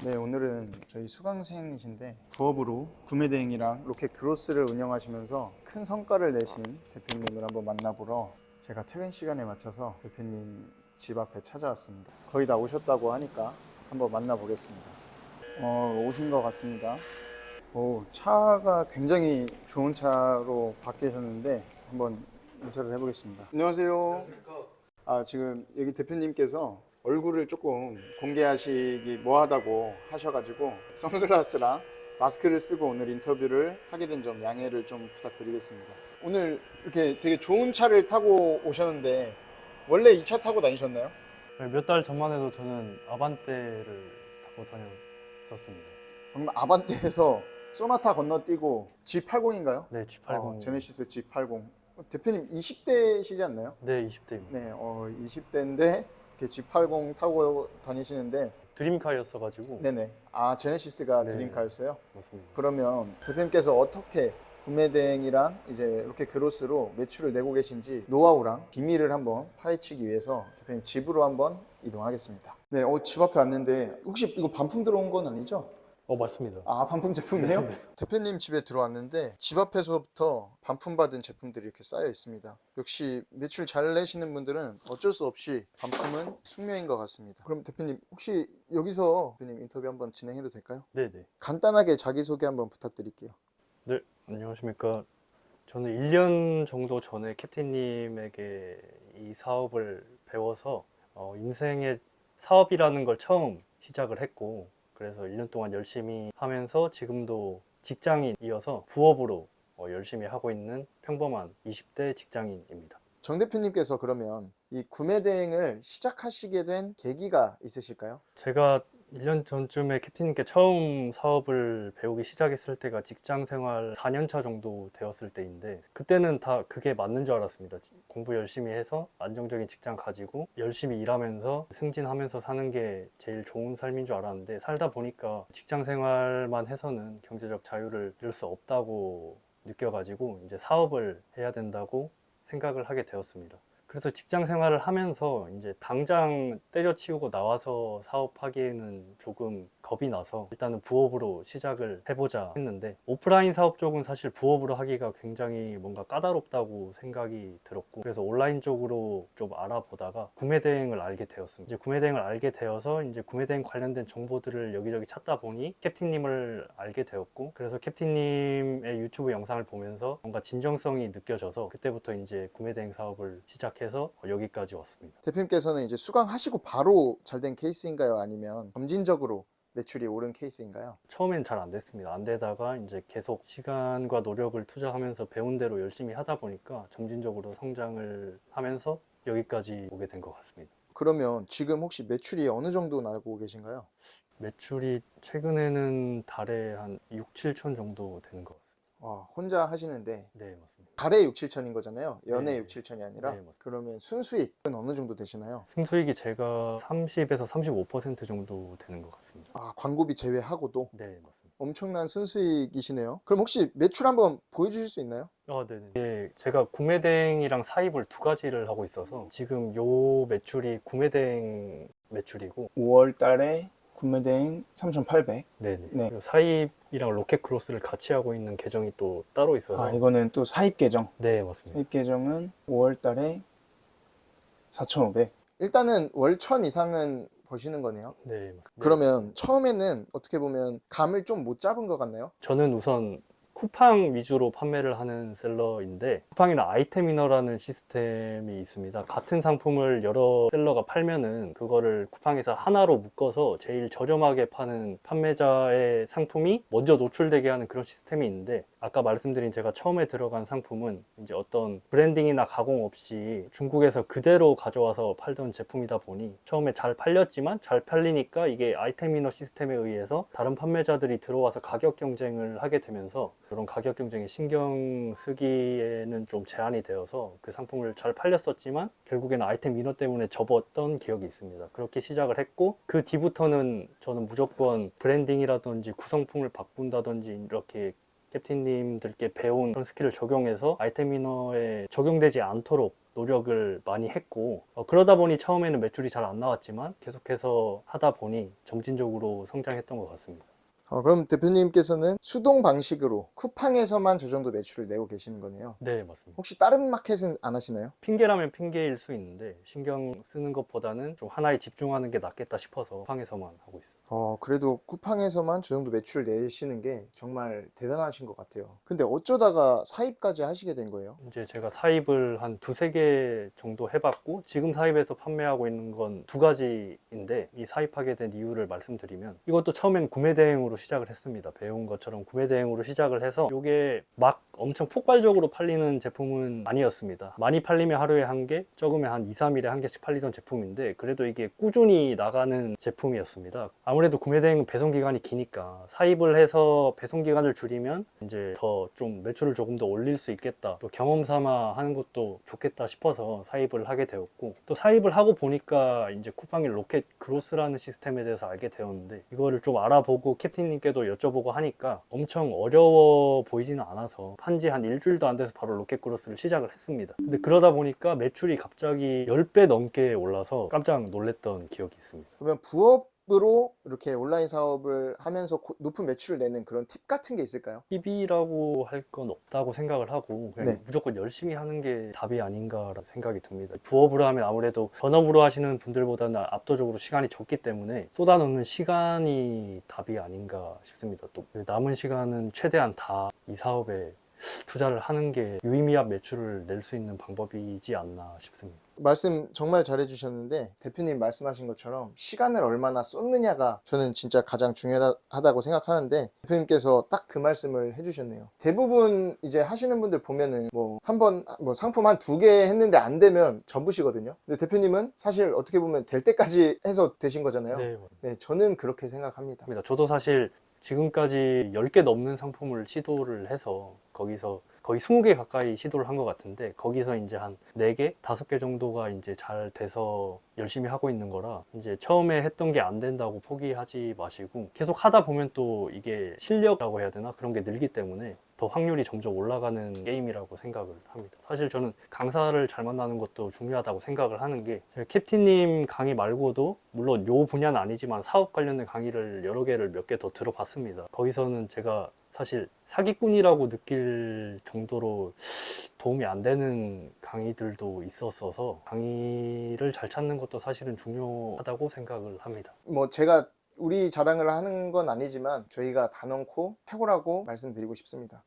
네, 오늘은 저희 수강생이신데 부업으로 구매 대행이랑 로켓 그로스를 운영하시면서 큰 성과를 내신 대표님을 한번 만나보러 제가 퇴근 시간에 맞춰서 대표님 집 앞에 찾아왔습니다. 거의 다 오셨다고 하니까 한번 만나보겠습니다. 오신 것 같습니다. 차가 굉장히 좋은 차로 바뀌셨는데 한번 인사를 해보겠습니다. 안녕하세요. 지금 여기 대표님께서 얼굴을 조금 공개하시기 뭐하다고 하셔가지고 선글라스랑 마스크를 쓰고 오늘 인터뷰를 하게 된 점 양해를 좀 부탁드리겠습니다. 오늘 이렇게 되게 좋은 차를 타고 오셨는데 원래 이 차 타고 다니셨나요? 몇 달 전만 해도 저는 아반떼를 타고 다녔었습니다. 방금 아반떼에서 소나타 건너뛰고 G80인가요? 네, G80. 제네시스 G80. 대표님 20대시지 않나요? 네, 20대입니다. 네, 20대인데 이렇게 G80 타고 다니시는데 드림카였어가지고. 네네. 제네시스가 네, 드림카였어요? 맞습니다. 그러면 대표님께서 어떻게 구매 대행이랑 이제 이렇게 그로스로 매출을 내고 계신지 노하우랑 비밀을 한번 파헤치기 위해서 대표님 집으로 한번 이동하겠습니다. 네, 집 앞에 왔는데 혹시 이거 반품 들어온 건 아니죠? 맞습니다. 반품 제품이에요? 대표님 집에 들어왔는데 집 앞에서부터 반품받은 제품들이 이렇게 쌓여 있습니다. 역시 매출 잘 내시는 분들은 어쩔 수 없이 반품은 숙명인 것 같습니다. 그럼 대표님 혹시 여기서 대표님 인터뷰 한번 진행해도 될까요? 네네. 간단하게 자기소개 한번 부탁드릴게요. 네, 안녕하십니까. 저는 1년 정도 전에 캡틴님에게 이 사업을 배워서 인생의 사업이라는 걸 처음 시작을 했고, 그래서 1년 동안 열심히 하면서 지금도 직장인이어서 부업으로 열심히 하고 있는 평범한 20대 직장인입니다. 정 대표님께서 그러면 이 구매 대행을 시작하시게 된 계기가 있으실까요? 제가 1년 전쯤에 캡틴님께 처음 사업을 배우기 시작했을 때가 직장 생활 4년차 정도 되었을 때인데, 그때는 다 그게 맞는 줄 알았습니다. 공부 열심히 해서 안정적인 직장 가지고 열심히 일하면서 승진하면서 사는 게 제일 좋은 삶인 줄 알았는데, 살다 보니까 직장 생활만 해서는 경제적 자유를 이룰 수 없다고 느껴가지고 이제 사업을 해야 된다고 생각을 하게 되었습니다. 그래서 직장 생활을 하면서 이제 당장 때려치우고 나와서 사업하기에는 조금 겁이 나서 일단은 부업으로 시작을 해보자 했는데, 오프라인 사업 쪽은 사실 부업으로 하기가 굉장히 뭔가 까다롭다고 생각이 들었고, 그래서 온라인 쪽으로 좀 알아보다가 구매 대행을 알게 되었습니다. 이제 구매 대행을 알게 되어서 이제 구매 대행 관련된 정보들을 여기저기 찾다 보니 캡틴님을 알게 되었고, 그래서 캡틴님의 유튜브 영상을 보면서 뭔가 진정성이 느껴져서 그때부터 이제 구매 대행 사업을 시작해서 여기까지 왔습니다. 대표님께서는 이제 수강하시고 바로 잘 된 케이스인가요? 아니면 점진적으로 매출이 오른 케이스인가요? 처음엔 잘 안 됐습니다. 안 되다가 이제 계속 시간과 노력을 투자하면서 배운 대로 열심히 하다 보니까 점진적으로 성장을 하면서 여기까지 오게 된 것 같습니다. 그러면 지금 혹시 매출이 어느 정도 나고 계신가요? 매출이 최근에는 달에 한 6, 7천 정도 되는 것 같습니다. 혼자 하시는데 네, 맞습니다. 달에 6, 7천인 거잖아요. 연에 네. 6, 7천이 아니라. 네, 맞습니다. 그러면 순수익은 어느 정도 되시나요? 승수익이 제가 30에서 35% 정도 되는 것 같습니다. 광고비 제외하고도 네, 맞습니다. 엄청난 순수익이시네요. 그럼 혹시 매출 한번 보여주실 수 있나요? 네네. 이게 제가 구매대행이랑 사입을 두 가지를 하고 있어서 지금 요 매출이 구매대행 매출이고, 5월 달에 구매대행 3,800. 네네. 네. 그리고 사입이랑 로켓크로스를 같이 하고 있는 계정이 또 따로 있어서. 이거는 또 사입 계정. 네, 맞습니다. 사입 계정은 5월 달에 4,500. 일단은 월 1,000 이상은 버시는 거네요. 네, 맞습니다. 그러면 처음에는 어떻게 보면 감을 좀 못 잡은 것 같나요? 저는 우선 쿠팡 위주로 판매를 하는 셀러인데, 쿠팡이나 아이템이너라는 시스템이 있습니다. 같은 상품을 여러 셀러가 팔면은 그거를 쿠팡에서 하나로 묶어서 제일 저렴하게 파는 판매자의 상품이 먼저 노출되게 하는 그런 시스템이 있는데, 아까 말씀드린 제가 처음에 들어간 상품은 이제 어떤 브랜딩이나 가공 없이 중국에서 그대로 가져와서 팔던 제품이다 보니 처음에 잘 팔렸지만, 잘 팔리니까 이게 아이템이너 시스템에 의해서 다른 판매자들이 들어와서 가격 경쟁을 하게 되면서 그런 가격 경쟁에 신경 쓰기에는 좀 제한이 되어서 그 상품을 잘 팔렸었지만 결국에는 아이템 위너 때문에 접었던 기억이 있습니다. 그렇게 시작을 했고, 그 뒤부터는 저는 무조건 브랜딩이라든지 구성품을 바꾼다든지 이렇게 캡틴님들께 배운 그런 스킬을 적용해서 아이템 위너에 적용되지 않도록 노력을 많이 했고 그러다 보니 처음에는 매출이 잘 안 나왔지만 계속해서 하다 보니 점진적으로 성장했던 것 같습니다. 그럼 대표님께서는 수동 방식으로 쿠팡에서만 저 정도 매출을 내고 계시는 거네요. 네, 맞습니다. 혹시 다른 마켓은 안 하시나요? 핑계라면 핑계일 수 있는데 신경 쓰는 것보다는 좀 하나에 집중하는 게 낫겠다 싶어서 쿠팡에서만 하고 있어요. 그래도 쿠팡에서만 저 정도 매출을 내시는 게 정말 대단하신 것 같아요. 근데 어쩌다가 사입까지 하시게 된 거예요? 이제 제가 사입을 한 두세 개 정도 해봤고 지금 사입에서 판매하고 있는 건 두 가지인데 이 사입하게 된 이유를 말씀드리면 이것도 처음엔 구매 대행으로 시작을 했습니다. 배운 것처럼 구매 대행으로 시작을 해서 이게 막 엄청 폭발적으로 팔리는 제품은 아니었습니다. 많이 팔리면 하루에 한 개, 적으면 한 2, 3일에 한 개씩 팔리던 제품인데 그래도 이게 꾸준히 나가는 제품이었습니다. 아무래도 구매 대행은 배송 기간이 기니까 사입을 해서 배송 기간을 줄이면 이제 더 좀 매출을 조금 더 올릴 수 있겠다. 또 경험 삼아 하는 것도 좋겠다 싶어서 사입을 하게 되었고 또 사입을 하고 보니까 이제 쿠팡의 로켓 그로스라는 시스템에 대해서 알게 되었는데 이거를 좀 알아보고 캡틴님께도 여쭤보고 하니까 엄청 어려워 보이지는 않아서 한지 한 일주일도 안 돼서 바로 로켓 그로스를 시작을 했습니다. 근데 그러다 보니까 매출이 갑자기 10배 넘게 올라서 깜짝 놀랐던 기억이 있습니다. 그러면 부업으로 이렇게 온라인 사업을 하면서 높은 매출을 내는 그런 팁 같은 게 있을까요? 팁이라고 할 건 없다고 생각을 하고 그냥 네. 무조건 열심히 하는 게 답이 아닌가라는 생각이 듭니다. 부업으로 하면 아무래도 전업으로 하시는 분들보다는 압도적으로 시간이 적기 때문에 쏟아놓는 시간이 답이 아닌가 싶습니다. 또 남은 시간은 최대한 다 이 사업에 투자를 하는 게 유의미한 매출을 낼 수 있는 방법이지 않나 싶습니다. 말씀 정말 잘해주셨는데 대표님 말씀하신 것처럼 시간을 얼마나 쏟느냐가 저는 진짜 가장 중요하다고 생각하는데 대표님께서 딱 그 말씀을 해주셨네요. 대부분 이제 하시는 분들 보면은 한번 상품 한 2개 했는데 안 되면 접으시거든요. 근데 대표님은 사실 어떻게 보면 될 때까지 해서 되신 거잖아요. 네, 네, 저는 그렇게 생각합니다. 저도 사실 지금까지 10개 넘는 상품을 시도를 해서 거기서 거의 20개 가까이 시도를 한 것 같은데 거기서 이제 한 4개, 5개 정도가 이제 잘 돼서 열심히 하고 있는 거라 이제 처음에 했던 게 안 된다고 포기하지 마시고 계속 하다 보면 또 이게 실력이라고 해야 되나? 그런 게 늘기 때문에 더 확률이 점점 올라가는 게임이라고 생각을 합니다. 사실 저는 강사를 잘 만나는 것도 중요하다고 생각을 하는 게 제가 캡틴님 강의 말고도 물론 요 분야는 아니지만 사업 관련된 강의를 여러 개를 몇 개 더 들어봤습니다. 거기서는 제가 사실 사기꾼이라고 느낄 정도로 도움이 안 되는 강의들도 있었어서 강의를 잘 찾는 것도 사실은 중요하다고 생각을 합니다. 제가 우리 자랑을 하는 건 아니지만 저희가 단언코 최고라고 말씀드리고 싶습니다.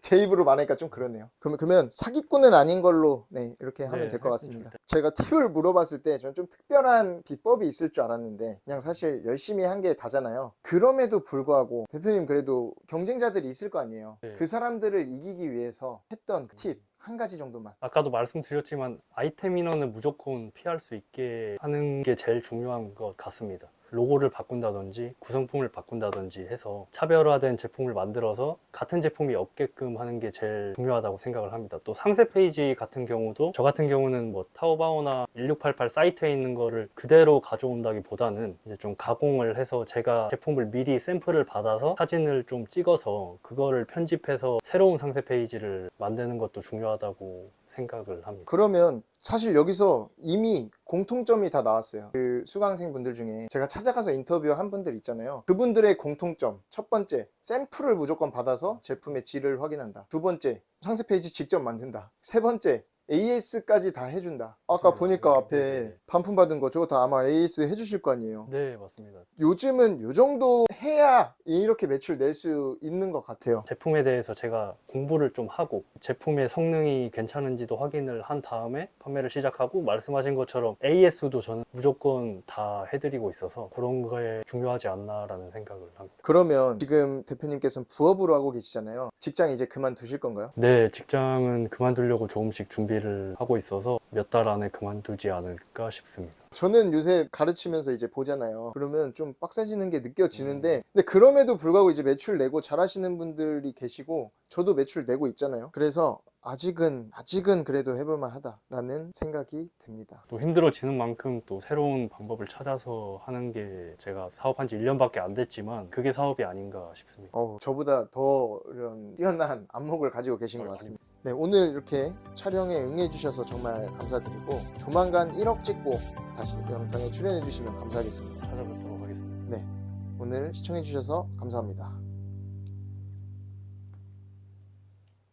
제 입으로 말하니까 좀 그러네요. 그러면 사기꾼은 아닌 걸로 이렇게 하면 네, 될 것 같습니다. 좋습니다. 제가 팁을 물어봤을 때 저는 좀 특별한 비법이 있을 줄 알았는데 그냥 사실 열심히 한 게 다잖아요. 그럼에도 불구하고 대표님 그래도 경쟁자들이 있을 거 아니에요. 네. 그 사람들을 이기기 위해서 했던 팁 한 가지 정도만. 아까도 말씀드렸지만 아이템 인원은 무조건 피할 수 있게 하는 게 제일 중요한 것 같습니다. 로고를 바꾼다든지 구성품을 바꾼다든지 해서 차별화된 제품을 만들어서 같은 제품이 없게끔 하는 게 제일 중요하다고 생각을 합니다. 또 상세 페이지 같은 경우도 저 같은 경우는 타오바오나 1688 사이트에 있는 거를 그대로 가져온다기보다는 이제 좀 가공을 해서 제가 제품을 미리 샘플을 받아서 사진을 좀 찍어서 그거를 편집해서 새로운 상세 페이지를 만드는 것도 중요하다고 생각을 합니다. 그러면 사실 여기서 이미 공통점이 다 나왔어요. 그 수강생 분들 중에 제가 찾아가서 인터뷰한 분들 있잖아요. 그분들의 공통점 첫 번째, 샘플을 무조건 받아서 제품의 질을 확인한다. 두 번째, 상세 페이지 직접 만든다. 세 번째, AS까지 다 해준다. 아까 맞습니다. 보니까 앞에 네. 반품 받은 거 저거 다 아마 AS 해주실 거 아니에요. 네, 맞습니다. 요즘은 요 정도 해야 이렇게 매출 낼 수 있는 것 같아요. 제품에 대해서 제가 공부를 좀 하고 제품의 성능이 괜찮은지도 확인을 한 다음에 판매를 시작하고 말씀하신 것처럼 AS도 저는 무조건 다 해드리고 있어서 그런 거에 중요하지 않나라는 생각을 합니다. 그러면 지금 대표님께서는 부업으로 하고 계시잖아요. 직장 이제 그만두실 건가요? 네, 직장은 그만두려고 조금씩 준비를 하고 있어서 몇 달 안에 그만두지 않을까 싶습니다. 저는 요새 가르치면서 이제 보잖아요. 그러면 좀 빡세지는 게 느껴지는데 근데 그럼에도 불구하고 이제 매출 내고 잘하시는 분들이 계시고 저도 매출 내고 있잖아요. 그래서 아직은 그래도 해볼만 하다라는 생각이 듭니다. 또 힘들어지는 만큼 또 새로운 방법을 찾아서 하는 게 제가 사업한 지 1년밖에 안 됐지만 그게 사업이 아닌가 싶습니다. 저보다 더 이런 뛰어난 안목을 가지고 계신 것 같습니다. 네, 오늘 이렇게 촬영에 응해주셔서 정말 감사드리고 조만간 1억 찍고 다시 영상에 출연해주시면 감사하겠습니다. 찾아뵙도록 하겠습니다. 네, 오늘 시청해주셔서 감사합니다.